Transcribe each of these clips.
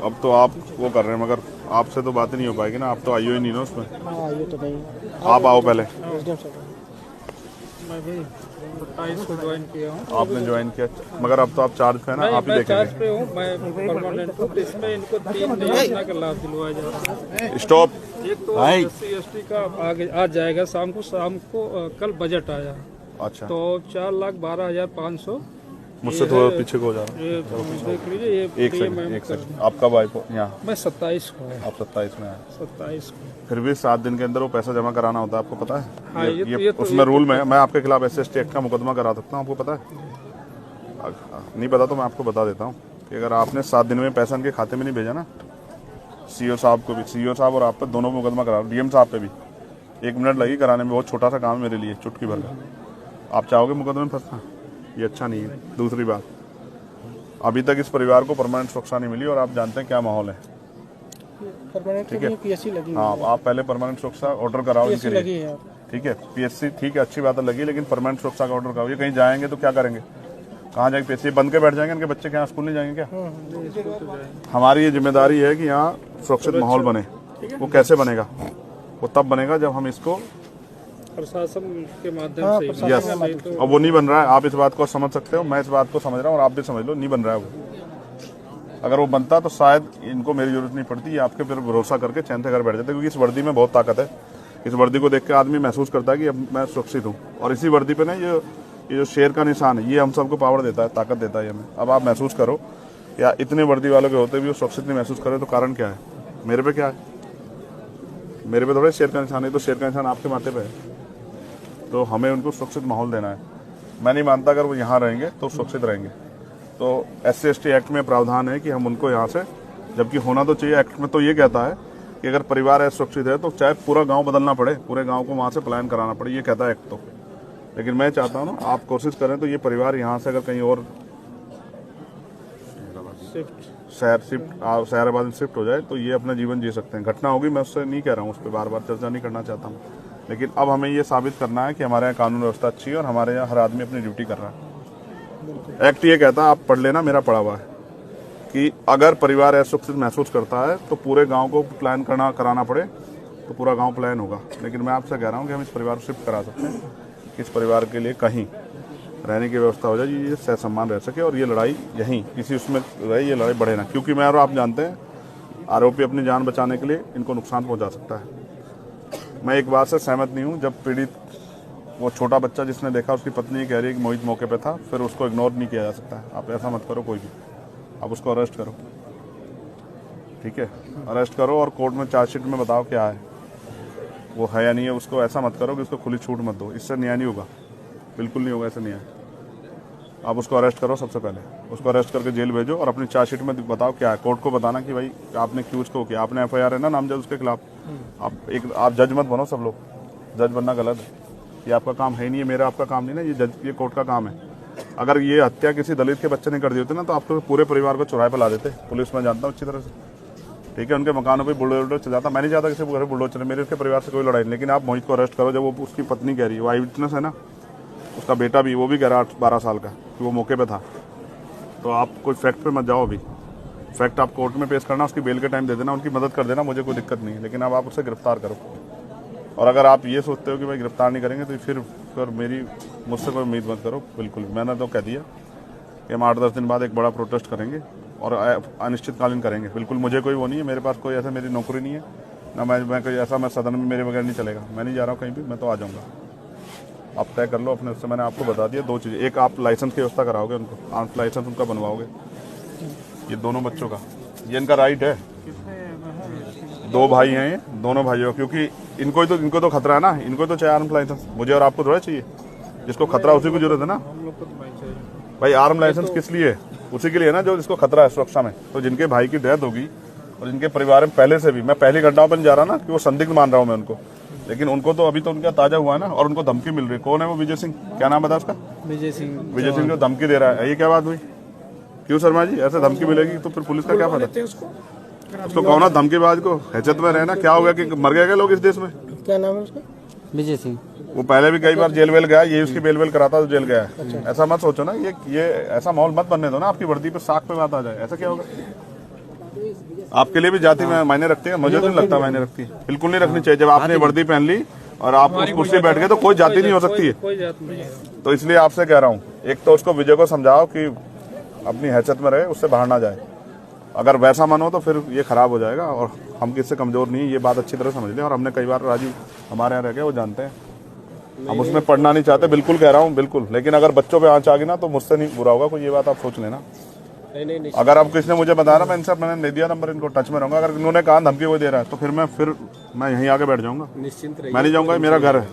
अब तो आप वो कर रहे हैं, मगर आपसे तो बात ही नहीं हो पाएगी ना, आप तो आइयो ही नहीं ना उसमें। ये तो नहीं। आप आओ पहले। मैं भी 27 को ज्वाइन किया हूँ। आपने ज्वाइन किया, मगर अब तो आप चार्ज पे है ना, आप ही मैं चार्ज देखेंगे। पे हूँ, मैं परमानेंट हूँ। इसमें इनको 3 योजना का लाभ दिलवाया जा रहा है। स्टॉप। एक तो SC/ST का आगे आ जाएगा शाम को कल बजट आया, अच्छा, तो 4,12,500। मुझसे थोड़ा पीछे को हो जा रहा ये देख लीजिए, ये एक सेकंड। आप कब आए यहाँ? मैं 27 को है। आप 27 में आए। 27 को। फिर भी 7 दिन के अंदर वो पैसा जमा कराना होता है, आपको पता है? हाँ, ये तो उसमें रूल में मैं आपके खिलाफ SC/ST एक्ट का मुकदमा करा सकता हूँ, आपको पता है? नहीं पता तो मैं आपको बता देता हूँ कि अगर आपने 7 दिन में पैसा इनके खाते में नहीं भेजा ना, CO साहब को भी, CO साहब और आप पर दोनों मुकदमा करा, DM साहब पे भी 1 मिनट लगी कराने में। बहुत छोटा सा काम है मेरे लिए, चुटकी भर का। आप चाहोगे मुकदमे में फंसना? ये अच्छा नहीं है। दूसरी बात, अभी तक इस परिवार को परमानेंट सुरक्षा नहीं मिली और आप जानते हैं क्या माहौल है। ठीक है, PSC लगी। हाँ, आप पहले परमानेंट सुरक्षा ऑर्डर कराओ इनके लिए। लगी है। ठीक है, PSC ठीक है, अच्छी बात है लगी, लेकिन परमानेंट सुरक्षा का ऑर्डर कराओ। ये कहीं जाएंगे तो क्या करेंगे? कहाँ जाएंगे? PSC बंद के बैठ जाएंगे? इनके बच्चे क्या स्कूल नहीं जाएंगे क्या? हमारी ये जिम्मेदारी है कि यहाँ सुरक्षित माहौल बने। वो कैसे बनेगा? वो तब बनेगा जब हम इसको प्रशासन के माध्यम से। यस, अब वो नहीं बन रहा है। आप इस बात को समझ सकते हो, मैं इस बात को समझ रहा हूँ और आप भी समझ लो, नहीं बन रहा है वो। अगर वो बनता तो शायद इनको मेरी जरूरत नहीं पड़ती, ये आपके फिर भरोसा करके चैन से घर बैठ जाते, क्योंकि इस वर्दी में बहुत ताकत है। इस वर्दी को देख के आदमी महसूस करता है कि अब मैं सुरक्षित हूँ। और इसी वर्दी पे ना ये जो शेर का निशान है, ये हम सबको पावर देता है, ताकत देता है हमें। अब आप महसूस करो, या इतने वर्दी वालों के होते भी वो सुरक्षित नहीं महसूस करे, तो कारण क्या है? मेरे पे क्या है? मेरे पे थोड़ा शेर का निशान है, तो शेर का निशान आपके माथे पे है। तो हमें उनको सुरक्षित माहौल देना है। मैं नहीं मानता अगर वो यहाँ रहेंगे तो सुरक्षित रहेंगे। तो SC/ST एक्ट में प्रावधान है कि हम उनको यहाँ से, जबकि होना तो चाहिए, एक्ट में तो ये कहता है कि अगर परिवार असुरक्षित है तो चाहे पूरा गांव बदलना पड़े, पूरे गांव को वहाँ से पलायन कराना पड़े, ये कहता है एक्ट तो। लेकिन मैं चाहता हूँ ना, आप कोशिश करें तो ये परिवार यहाँ से अगर कहीं और शहराबाद शिफ्ट हो जाए तो ये अपना जीवन जी सकते हैं। घटना होगी, मैं उससे नहीं कह रहा हूँ, उस पर बार बार चर्चा नहीं करना चाहता हूँ, लेकिन अब हमें ये साबित करना है कि हमारे यहाँ कानून व्यवस्था अच्छी है और हमारे यहाँ हर आदमी अपनी ड्यूटी कर रहा है। एक्ट ये कहता है, आप पढ़ लेना, मेरा पढ़ा हुआ है, कि अगर परिवार असुरक्षित महसूस करता है तो पूरे गांव को प्लान कराना पड़े तो पूरा गांव प्लान होगा। लेकिन मैं आपसे कह रहा हूं कि हम इस परिवार को शिफ्ट करा सकते हैं कि इस परिवार के लिए कहीं रहने की व्यवस्था हो जाए, ये सह सम्मान रह सके और ये लड़ाई यहीं किसी उसमें रहे, ये लड़ाई बढ़े ना। क्योंकि मैं और आप जानते हैं, आरोपी अपनी जान बचाने के लिए इनको नुकसान पहुँचा सकता है। मैं एक बात से सहमत नहीं हूँ, जब पीड़ित वो छोटा बच्चा जिसने देखा, उसकी पत्नी कह रही है कि मोहित मौके पे था, फिर उसको इग्नोर नहीं किया जा सकता है। आप ऐसा मत करो कोई भी, आप उसको अरेस्ट करो। ठीक है, अरेस्ट करो और कोर्ट में चार्जशीट में बताओ क्या है, वो है या नहीं है। उसको ऐसा मत करो कि उसको खुली छूट मत दो, इससे न्याय नहीं होगा, बिल्कुल नहीं होगा ऐसा न्याय। आप उसको अरेस्ट करो, सबसे पहले उसको अरेस्ट करके जेल भेजो और अपनी चार्जशीट में बताओ क्या है। कोर्ट को बताना कि भाई आपने क्यों उसको किया, आपने FIR है ना नामजद उसके खिलाफ। आप जज मत बनो, सब लोग जज बनना गलत है, ये आपका काम है नहीं है, मेरा आपका काम नहीं ना, ये कोर्ट का काम है। अगर ये हत्या किसी दलित के बच्चे ने कर दी होती ना, तो आप तो पूरे परिवार को चौराहे पर ला देते। पुलिस में जानता हूँ अच्छी तरह से, ठीक है, उनके मकानों पर बुलडोजर चल जाता। मैं नहीं चाहता किसी घर बुलडोजर चले, मेरे उसके परिवार से कोई लड़ाई नहीं। लेकिन आप मोहित को अरेस्ट करो, जब वो उसकी पत्नी कह रही है, वो आई विटनेस है ना, उसका बेटा भी, वो भी कह रहा 12 साल का कि वो मौके पे था। तो आप कोई फैक्ट पे मत जाओ, अभी फैक्ट आप कोर्ट में पेश करना, उसकी बेल के टाइम दे देना, उनकी मदद कर देना, मुझे कोई दिक्कत नहीं है। लेकिन अब आप उसे गिरफ्तार करो। और अगर आप ये सोचते हो कि भाई गिरफ्तार नहीं करेंगे तो फिर मुझसे कोई उम्मीद मत करो। बिल्कुल, मैंने तो कह दिया कि हम 8-10 दिन बाद एक बड़ा प्रोटेस्ट करेंगे और अनिश्चितकालीन करेंगे। बिल्कुल, मुझे कोई वो नहीं है, मेरे पास कोई ऐसा मेरी नौकरी नहीं है ना, मैं कोई ऐसा, मैं सदन में मेरे बगैर नहीं चलेगा। मैं नहीं जा रहा हूँ कहीं भी, मैं तो आ जाऊँगा। आप तय कर लो अपने, उससे मैंने आपको बता दिया 2 चीज़ें। एक, आप लाइसेंस की व्यवस्था कराओगे उनको, आर्म्स लाइसेंस उनका बनवाओगे, ये दोनों बच्चों का, ये इनका राइट है। 2 भाई हैं ये, दोनों भाइयों, क्योंकि इनको तो खतरा है ना, इनको तो चाहिए आर्म्स लाइसेंस, मुझे और आपको थोड़ा चाहिए। जिसको खतरा उसी को जरूरत है ना भाई। आर्म लाइसेंस किस लिए? उसी के लिए ना जो जिसको खतरा है सुरक्षा में। तो जिनके भाई की डेथ होगी और जिनके परिवार में पहले से भी, मैं पहली घटनाओं पर नहीं जा रहा ना कि वो संदिग्ध मान रहा हूँ मैं उनको, लेकिन उनको तो अभी तो उनका ताजा हुआ है ना, और उनको धमकी मिल रही है। कौन है वो? विजय सिंह, क्या नाम बता उसका? विजय सिंह जो धमकी दे रहा है। ये क्या बात हुई? क्यों शर्मा जी, ऐसे धमकी मिलेगी तो फिर पुलिस का क्या फायदा? उसको कहो ना धमकीबाज को, हैसियत में रहना। क्या हो गया कि मर गए क्या लोग इस देश में? क्या नाम है उसका? विजय सिंह। वो पहले भी कई बार जेल वेल गया, ये उसकी बेल वेल कराता तो जेल गया है। ऐसा मत सोचो ना, ये ऐसा माहौल मत बनने दो ना आपकी वर्दी पे साख पे बात आ जाए, ऐसा क्या होगा। आपके लिए भी जाति में मायने रखती है, मुझे तो नहीं लगता मायने रखती है, बिल्कुल नहीं रखनी चाहिए। जब आपने वर्दी पहन ली और आप उस कुर्सी बैठ गए तो कोई जाति नहीं हो सकती है। कोई जात नहीं है। तो इसलिए आपसे कह रहा हूँ, एक तो उसको विजय को समझाओ कि अपनी हैसियत में रहे, उससे बाहर ना जाए। अगर वैसा मन हो तो फिर ये खराब हो जाएगा, और हम किससे कमजोर नहीं, ये बात अच्छी तरह समझ लें। और हमने कई बार राजीव हमारे यहाँ रह गए, वो जानते हैं, हम उसमें पढ़ना नहीं चाहते, बिल्कुल कह रहा हूँ, बिल्कुल। लेकिन अगर बच्चों पे आंच आ गई ना तो मुझसे नहीं बुरा होगा कोई, ये बात आप सोच लेना। नहीं। अगर अब किसी ने मुझे बताया ना, मैं इनसे मैंने नहीं दिया नंबर, इनको टच में रहूंगा। अगर इन्होंने कहा धमकी वो दे रहा है तो फिर मैं यहीं आके बैठ जाऊंगा, निश्चिंत रहिए, मैं नहीं जाऊंगा, मेरा घर है।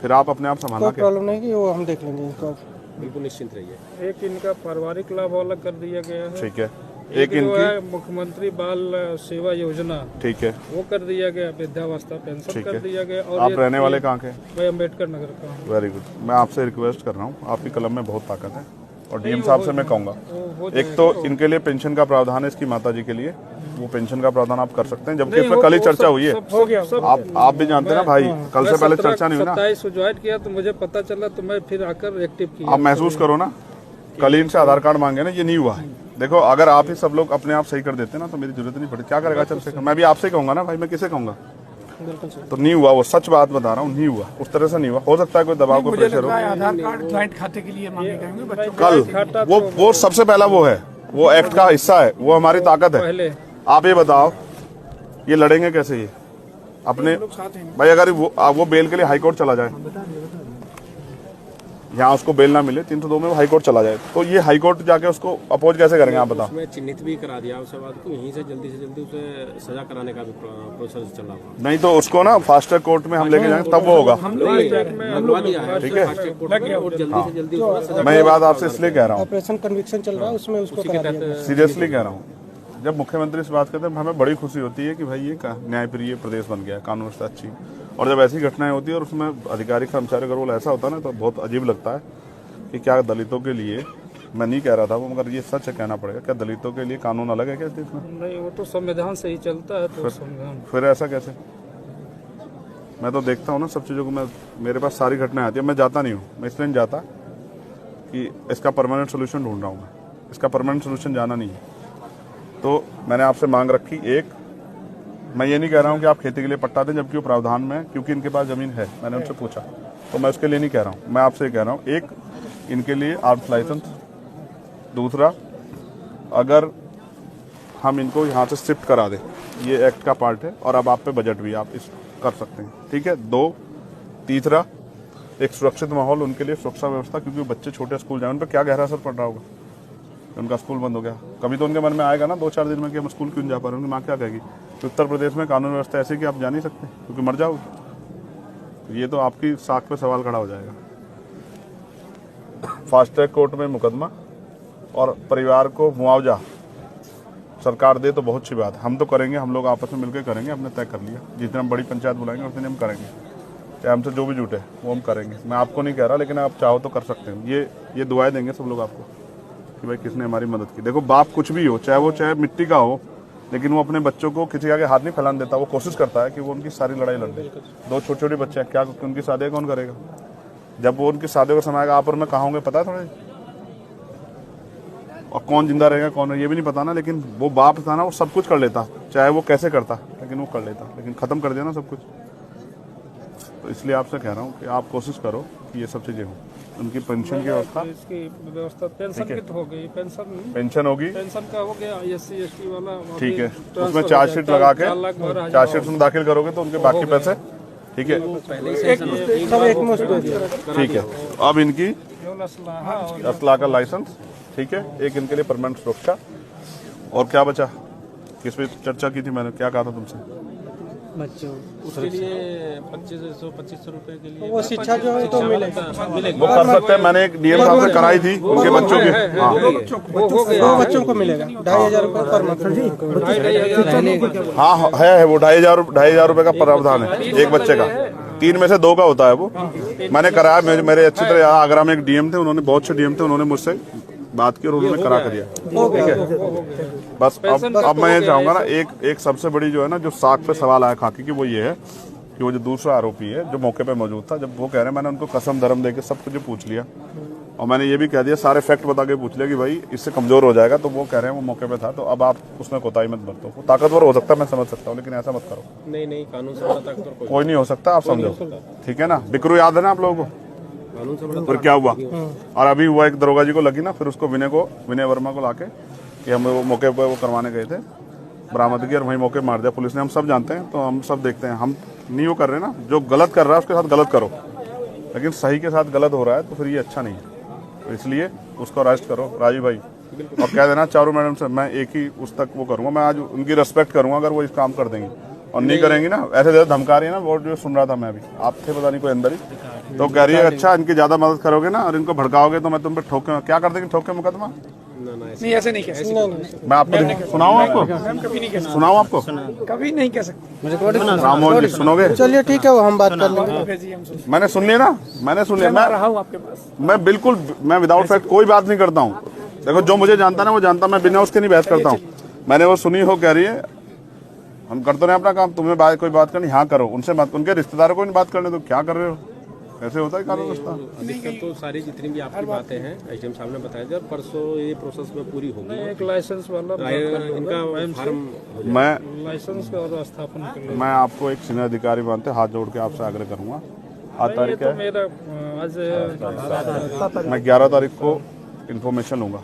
फिर आप अपने आप संभालना के, प्रॉब्लम नहीं कि वो हम देख लेंगे इनको, बिल्कुल निश्चिंत रहिए। एक इनका पारिवारिक लाभ अलग कर दिया गया है, ठीक है। एक एक जो है इनकी, मुख्यमंत्री बाल सेवा योजना, ठीक है, वो कर दिया गया, वृद्धावस्था पेंशन ठीक कर है। दिया गया। और आप रहने वाले कहाँ के? मैं अम्बेडकर नगर का हूँ। Very good. मैं आपसे रिक्वेस्ट कर रहा हूँ, आपकी कलम में बहुत ताकत है, और डीएम साहब से मैं कहूँगा, एक तो इनके लिए पेंशन का प्रावधान है, इसकी माता जी के लिए वो पेंशन का प्रावधान आप कर सकते हैं, जबकि इसमें कल ही चर्चा हुई है। हो गया सब। आप भी जानते हैं ना भाई, कल से पहले चर्चा नहीं हुई ना। 27 ज्वाइन किया तो मुझे पता चला, तो मैं फिर आकर एक्टिव किया। आप महसूस करो ना, कल ही इनसे आधार कार्ड मांगे ना, ये नहीं हुआ। देखो, अगर आप ही सब लोग अपने आप सही कर देते ना तो मेरी जरूरत नहीं पड़ती। क्या करेगा चंद्रशेखर, मैं भी आपसे कहूंगा ना भाई, मैं किसे कहूंगा। तो नहीं हुआ, वो सच बात बता रहा हूँ, नहीं हुआ, उस तरह से नहीं हुआ। हो सकता है कोई दबाव को प्रेशर हो। आधार कार्ड ज्वाइंट खाते के लिए मांगे जाएंगे बच्चों कल वो सबसे पहला वो है, वो एक्ट का हिस्सा है, वो हमारी ताकत है। पहले आप ये बताओ, ये लड़ेंगे कैसे ये अपने भाई? अगर वो बेल के लिए हाई कोर्ट चला जाए, यहाँ उसको बेल ना मिले 302 में, वो हाई कोर्ट चला जाए, तो ये हाई कोर्ट जाके उसको अपोज कैसे करेंगे आप बताओ? उसमें चिन्हित भी करा दिया उसके बाद, यहीं से जल्दी उसे सजा कराने का भी प्रोसेस चल रहा है। नहीं तो उसको ना फास्ट ट्रैक कोर्ट में हम लेके जाएंगे, तब वो होगा। लगवा दिया है, ठीक है, और जल्दी से जल्दी उसको सजा। मैं ये बात आपसे इसलिए कह रहा हूँ, ऑपरेशन कन्विक्शन चल रहा है, उसमें उसको करा दिया। सीरियसली कह रहा हूँ। जब मुख्यमंत्री से बात करते हैं हमें बड़ी खुशी होती है कि भाई ये न्यायप्रिय प्रदेश बन गया है, कानून व्यवस्था अच्छी। और जब ऐसी घटनाएं होती है और उसमें अधिकारी कर्मचारी का रोल ऐसा होता है ना, तो बहुत अजीब लगता है कि क्या दलितों के लिए, मैं नहीं कह रहा था वो, मगर ये सच है, कहना पड़ेगा, क्या दलितों के लिए कानून अलग है क्या इस देश में? नहीं, वो तो संविधान से ही चलता है, तो संविधान। फिर ऐसा कैसे? मैं तो देखता हूँ ना सब चीज़ों को, मेरे पास सारी घटनाएं आती है, मैं जाता नहीं हूँ, मैं इसलिए नहीं जाता कि इसका परमानेंट सोल्यूशन ढूंढ रहा हूँ मैं, इसका परमानेंट सोल्यूशन जाना नहीं है। तो मैंने आपसे मांग रखी, एक, मैं ये नहीं कह रहा हूँ कि आप खेती के लिए पट्टा दें, जबकि वो प्रावधान में, क्योंकि इनके पास जमीन है, मैंने उनसे पूछा, तो मैं उसके लिए नहीं कह रहा हूँ। मैं आपसे कह रहा हूँ, एक, इनके लिए आर्म्स लाइसेंस। दूसरा, अगर हम इनको यहाँ से शिफ्ट करा दें, ये एक्ट का पार्ट है, और अब आप पे बजट भी आप इस कर सकते हैं, ठीक है। दो, तीसरा, एक सुरक्षित माहौल उनके लिए, सुरक्षा व्यवस्था, क्योंकि बच्चे छोटे स्कूल जाए, उन पर क्या गहरा असर पड़ रहा होगा, उनका स्कूल बंद हो गया। कभी तो उनके मन में आएगा ना 2-4 दिन में कि हम स्कूल क्यों जा पा रहे हैं, उनकी माँ क्या कहेगी? तो उत्तर प्रदेश में कानून व्यवस्था ऐसी कि आप जा नहीं सकते, क्योंकि मर जाओगे। ये तो आपकी साख पे सवाल खड़ा हो जाएगा। फास्ट ट्रैक कोर्ट में मुकदमा और परिवार को मुआवजा सरकार दे तो बहुत अच्छी बात है, हम तो करेंगे, हम लोग आपस में मिलकर करेंगे, हमने तय कर लिया। जितने हम बड़ी पंचायत बुलाएंगे उतने हम करेंगे, चाहे हमसे जो भी जुटे वो हम करेंगे। मैं आपको नहीं कह रहा, लेकिन आप चाहो तो कर सकते हैं। ये दुआएं देंगे सब लोग आपको कि भाई किसने हमारी मदद की। देखो, बाप कुछ भी हो, चाहे मिट्टी का हो, लेकिन वो अपने बच्चों को किसी आगे हाथ नहीं फैलाने देता, वो कोशिश करता है कि वो उनकी सारी लड़ाई लड़ दे। 2 छोटे-छोटे बच्चे हैं, क्या उनकी शादी कौन करेगा? जब वो उनकी शादी का समय आएगा, आप और मैं कहाँ होंगे पता है थोड़े, और कौन जिंदा रहेगा कौन ये भी नहीं पता ना। लेकिन वो बाप था ना, वो सब कुछ कर लेता, चाहे वो कैसे करता, लेकिन वो कर लेता, लेकिन खत्म कर दिया ना सब कुछ। तो इसलिए आपसे कह रहा हूँ कि आप कोशिश करो कि ये सब चीजें हों। उनकी पेंशन की व्यवस्था, इसकी व्यवस्था, पेंशन की तो हो गई, पेंशन होगी, पेंशन का हो गया, SC ST वाला ठीक है। उसमें चार्जशीट लगा के, चार्जशीट में दाखिल करोगे तो उनके बाकी पैसे, ठीक है, सब एक मुश्त दे दिया। ठीक है। अब इनकी असला का लाइसेंस, ठीक है, एक इनके लिए परमानेंट सुरक्षा। और क्या बचा, किस पे चर्चा की थी मैंने, क्या कहा था तुमसे? बच्चों उसके लिए 2500 रुपए के लिए वो शिक्षा जो है तो मिलेगा, वो कर सकते हैं। मैंने एक डीएम साहब से कराई थी उनके बच्चों की, हाँ वो बच्चों को मिलेगा 2500 रुपये पर मंथ। हाँ है वो 2500 रुपए का प्रावधान है एक बच्चे का, 3 में से 2 का होता है वो। मैंने कराया, मेरे अच्छी तरह आगरा में एक डीएम थे, उन्होंने बहुत अच्छे डीएम थे, उन्होंने मुझसे बात की और उन्होंने करा कर दिया, ठीक है। बस अब मैं ये चाहूंगा ना, एक सबसे बड़ी जो है ना, जो साख पे सवाल आया खाकी की, वो ये है कि वो जो दूसरा आरोपी है जो मौके पे मौजूद था, जब वो कह रहे हैं मैंने उनको कसम धर्म देके सब कुछ पूछ लिया और मैंने ये भी कह दिया, सारे फैक्ट बता के पूछ लिया कि भाई इससे कमजोर हो जाएगा, तो वो कह रहे हैं वो मौके पे था, तो अब आप उसमें कोताही मत बरतो। वो ताकतवर हो सकता है, मैं समझ सकता हूँ, लेकिन ऐसा मत करो। नहीं कानून से बड़ा ताकतवर कोई नहीं हो सकता, आप समझो, ठीक है ना। बिकरू याद है ना आप लोगों को, कानून से बड़ा फिर क्या हुआ। और अभी हुआ एक दरोगा जी को लगी ना, फिर उसको विनय वर्मा को लाके कि हम वो मौके पर वो करवाने गए थे, बरामद किया और वहीं मौके मार दिया पुलिस ने। हम सब जानते हैं, तो हम सब देखते हैं, हम नहीं वो कर रहे ना, जो गलत कर रहा है उसके साथ गलत करो, लेकिन सही के साथ गलत हो रहा है तो फिर ये अच्छा नहीं है। तो इसलिए उसको अरेस्ट करो राजीव भाई, और कह देना चारों मैडम से मैं एक ही उस तक वो करूंगा, मैं आज उनकी रिस्पेक्ट करूंगा अगर वो इस काम कर देंगी, और नहीं करेंगी ना ऐसे जैसे धमका रही है ना, वो जो सुन रहा था मैं अभी, आप थे पता नहीं कोई अंदर ही, तो कह रही है अच्छा इनकी ज्यादा मदद करोगे ना और इनको भड़काओगे तो मैं तुम पे ठोके, क्या कर देंगे, ठोके मुकदमा। नहीं ऐसे नहीं कह सकते, मैं आपको सुनाऊं, आपको कभी नहीं कह सकते, सुनाऊं आपको, कभी नहीं कह सकते। राममोहन जी सुनोगे। चलिए ठीक है, वो हम बात कर लेंगे। भेजिए हम सोचते मैंने सुन लिया ना, मैंने सुन लिया, हैं। रहा हूँ आपके पास। मैं बिल्कुल मैं विदाउट फैक्ट कोई बात नहीं करता हूँ। देखो जो मुझे जानता ना वो जानता, मैं बिना उसके नहीं बहस करता हूँ। मैंने वो सुनी हो, कह रही है हम करते रहे अपना काम, तुम्हें कोई बात करनी हाँ करो, उनसे मत, उनके रिश्तेदारों को नहीं बात करने, तो क्या कर रहे हो, ऐसे होता है कानून व्यवस्था। अधिकतर तो सारी जितनी भी आपकी बातें हैं एसडीएम साहब ने बताया था, परसों ये प्रोसेस में पूरी होगी। एक लाइसेंस वाला इनका फार्म मैं लाइसेंस और स्थापन के लिए मैं आपको एक सीनियर अधिकारी मानते हाथ जोड़ के आपसे आग्रह करूंगा, आज तारीख तो है, मेरा आज मैं 11 तारीख को इन्फॉर्मेशन लूंगा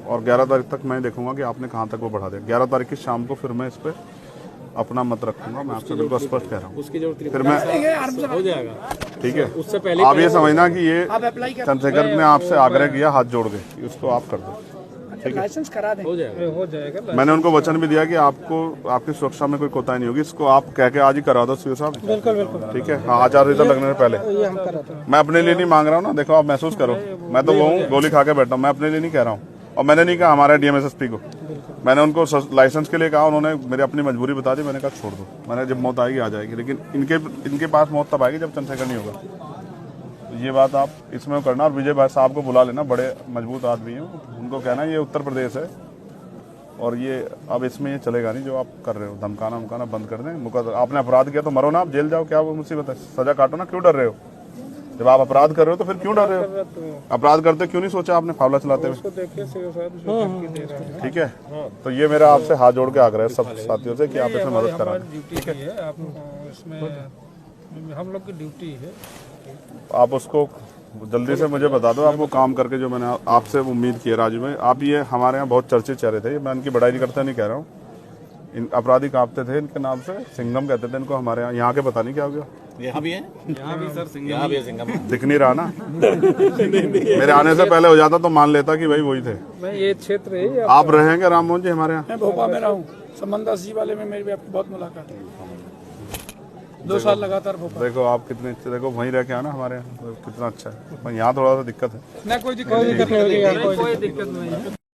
और 11 तारीख तक मैं देखूंगा कि आपने कहाँ तक वो बढ़ा दिया। 11 तारीख की शाम को फिर मैं इस पे अपना मत रखूंगा, मैं आपसे बिल्कुल स्पष्ट कह रहा हूँ। उसकी जरूरत फिर मैं हो जाएगा, ठीक है, उससे पहले आप ये समझना कि ये चंद्रशेखर ने आपसे आग्रह किया हाथ जोड़ के कि उसको आप कर दो, लाइसेंस करा दें, हो जाएगा। मैंने उनको वचन भी दिया कि आपको आपकी सुरक्षा में कोई कोताही नहीं होगी, इसको आप कह के आज ही करा दो सीओ साहब। बिल्कुल बिल्कुल, ठीक है, हाँ आचार संहिता लगने से पहले। ये हम कराते हैं। मैं अपने लिए नहीं मांग रहा हूँ ना, देखो आप महसूस करो, मैं तो वो हूँ गोली खा के बैठा हूँ, मैं अपने लिए नहीं कह रहा हूँ। और मैंने नहीं कहा हमारे डीएमएसएसपी को, मैंने उनको लाइसेंस के लिए कहा, उन्होंने मेरी अपनी मजबूरी बता दी, मैंने कहा छोड़ दो, मैंने जब मौत आएगी आ जाएगी, लेकिन इनके पास मौत तब आएगी जब चंद्रशेखर नहीं होगा। ये बात आप इसमें करना, और विजय भाई साहब को बुला लेना, बड़े मजबूत आदमी हैं, उनको कहना ये उत्तर प्रदेश है और ये अब इसमें ये चलेगा नहीं जो आप कर रहे हो, धमकाना उमकाना बंद कर दें। आपने अपराध किया तो मरो ना, आप जेल जाओ, क्या वो मुसीबत है, सजा काटो ना, क्यों डर रहे हो। जब आप अपराध कर रहे हो तो फिर क्यों डर रहे हो, अपराध करते क्यों नहीं सोचा आपने फावला चलाते हुए। ठीक है, तो ये मेरा आपसे हाथ जोड़ के आग्रह है सब साथियों से कि आप इसमें मदद करा दें। ड्यूटी है, आप इसमें हम लोग की ड्यूटी है। आप उसको जल्दी से मुझे बता दो, आप वो काम करके जो मैंने आपसे उम्मीद की है राजू भाई। आप ये हमारे यहाँ बहुत चर्चित चेहरे थे, मैं इनकी बड़ाई नहीं करता, नहीं कह रहा हूँ, इन अपराधी कांपते थे इनके नाम से, सिंघम कहते थे इनको हमारे यहाँ के पता नहीं क्या हो गया। यहाँ भी है, यहाँ भी सर सिंघम, यहाँ भी है सिंघम। दिख नहीं रहा ना मेरे आने से पहले हो जाता तो मान लेता कि भाई वही थे। नहीं ये क्षेत्र है, आप रहेंगे राममोहन जी हमारे यहाँ। मैं भोपाल में रहा हूँ, समंदा सी वाले में मेरी भी आपकी बहुत मुलाकात है, 2 साल लगातार भोपाल। देखो आप कितने अच्छे, देखो वहीं रह के आना हमारे यहाँ, कितना अच्छा है। यहाँ थोड़ा सा दिक्कत है। ना कोई दिक्कत नहीं, कोई दिक्कत नहीं है।